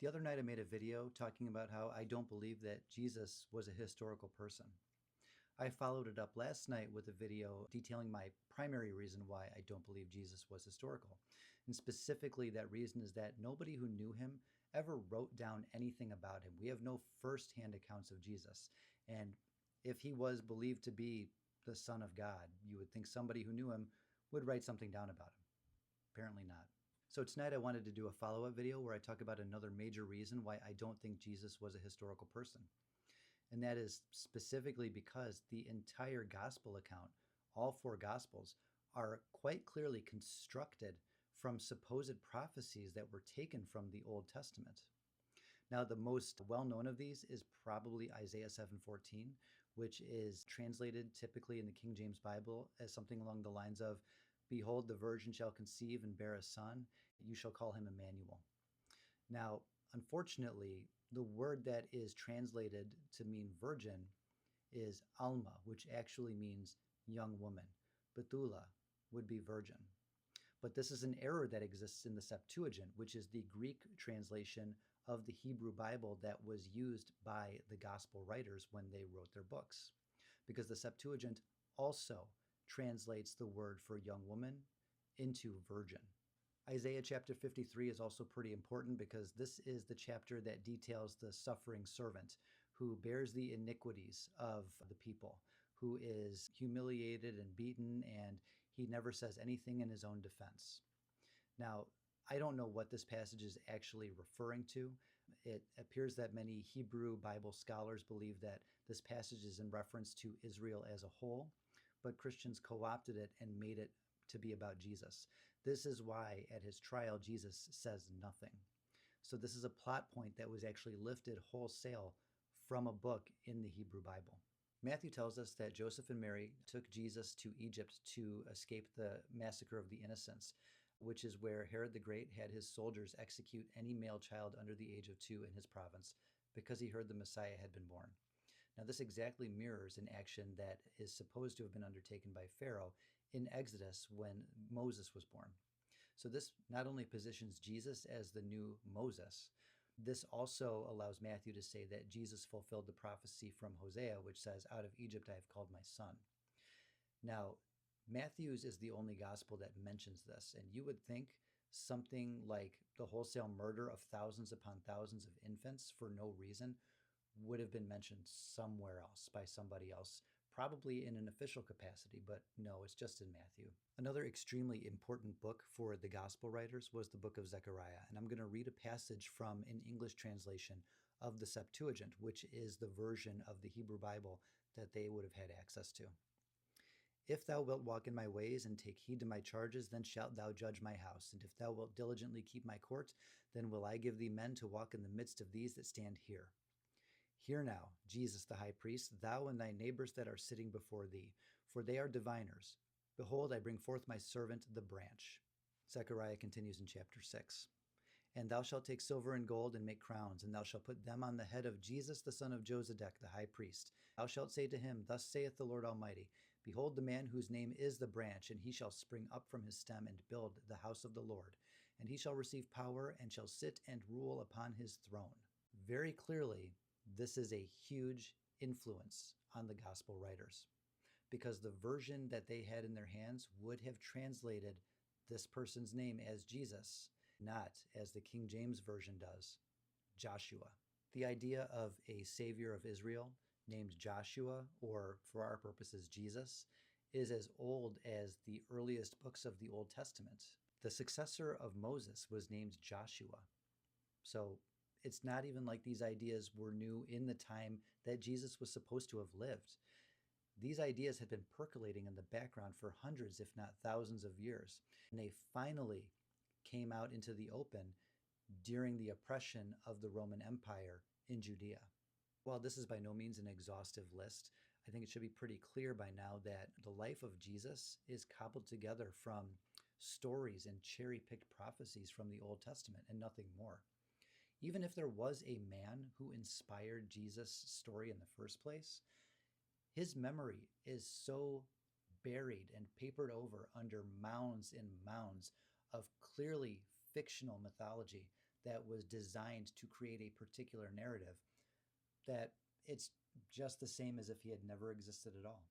The other night I made a video talking about how I don't believe that Jesus was a historical person. I followed it up last night with a video detailing my primary reason why I don't believe Jesus was historical. And specifically, that reason is that nobody who knew him ever wrote down anything about him. We have no firsthand accounts of Jesus. And if he was believed to be the Son of God, you would think somebody who knew him would write something down about him. Apparently not. So tonight I wanted to do a follow-up video where I talk about another major reason why I don't think Jesus was a historical person. And that is specifically because the entire gospel account, all four gospels, are quite clearly constructed from supposed prophecies that were taken from the Old Testament. Now, the most well-known of these is probably Isaiah 7:14, which is translated typically in the King James Bible as something along the lines of, "Behold, the virgin shall conceive and bear a son. You shall call him Emmanuel." Now, unfortunately, the word that is translated to mean virgin is Alma, which actually means young woman. Bethulah would be virgin. But this is an error that exists in the Septuagint, which is the Greek translation of the Hebrew Bible that was used by the gospel writers when they wrote their books. Because the Septuagint also translates the word for young woman into virgin. Isaiah chapter 53 is also pretty important because this is the chapter that details the suffering servant who bears the iniquities of the people, who is humiliated and beaten, and he never says anything in his own defense. Now, I don't know what this passage is actually referring to. It appears that many Hebrew Bible scholars believe that this passage is in reference to Israel as a whole, but Christians co-opted it and made it to be about Jesus. This is why at his trial, Jesus says nothing. So this is a plot point that was actually lifted wholesale from a book in the Hebrew Bible. Matthew tells us that Joseph and Mary took Jesus to Egypt to escape the massacre of the innocents, which is where Herod the Great had his soldiers execute any male child under the age of 2 in his province because he heard the Messiah had been born. Now, this exactly mirrors an action that is supposed to have been undertaken by Pharaoh in Exodus when Moses was born. So this not only positions Jesus as the new Moses, this also allows Matthew to say that Jesus fulfilled the prophecy from Hosea, which says, "Out of Egypt I have called my son." Now, Matthew's is the only gospel that mentions this, and you would think something like the wholesale murder of thousands upon thousands of infants for no reason would have been mentioned somewhere else by somebody else, probably in an official capacity, but no, it's just in Matthew. Another extremely important book for the gospel writers was the book of Zechariah, and I'm going to read a passage from an English translation of the Septuagint, which is the version of the Hebrew Bible that they would have had access to. "If thou wilt walk in my ways and take heed to my charges, then shalt thou judge my house. And if thou wilt diligently keep my court, then will I give thee men to walk in the midst of these that stand here. Hear now, Jesus the high priest, thou and thy neighbors that are sitting before thee, for they are diviners. Behold, I bring forth my servant, the branch." Zechariah continues in chapter 6. "And thou shalt take silver and gold and make crowns, and thou shalt put them on the head of Jesus the son of Josedech, the high priest. Thou shalt say to him, Thus saith the Lord Almighty, Behold the man whose name is the branch, and he shall spring up from his stem and build the house of the Lord. And he shall receive power and shall sit and rule upon his throne." Very clearly, this is a huge influence on the gospel writers because the version that they had in their hands would have translated this person's name as Jesus, not as the King James Version does, Joshua. The idea of a savior of Israel named Joshua, or for our purposes, Jesus, is as old as the earliest books of the Old Testament. The successor of Moses was named Joshua. So it's not even like these ideas were new in the time that Jesus was supposed to have lived. These ideas had been percolating in the background for hundreds, if not thousands of years. And they finally came out into the open during the oppression of the Roman Empire in Judea. While this is by no means an exhaustive list, I think it should be pretty clear by now that the life of Jesus is cobbled together from stories and cherry-picked prophecies from the Old Testament and nothing more. Even if there was a man who inspired Jesus' story in the first place, his memory is so buried and papered over under mounds and mounds of clearly fictional mythology that was designed to create a particular narrative, that it's just the same as if he had never existed at all.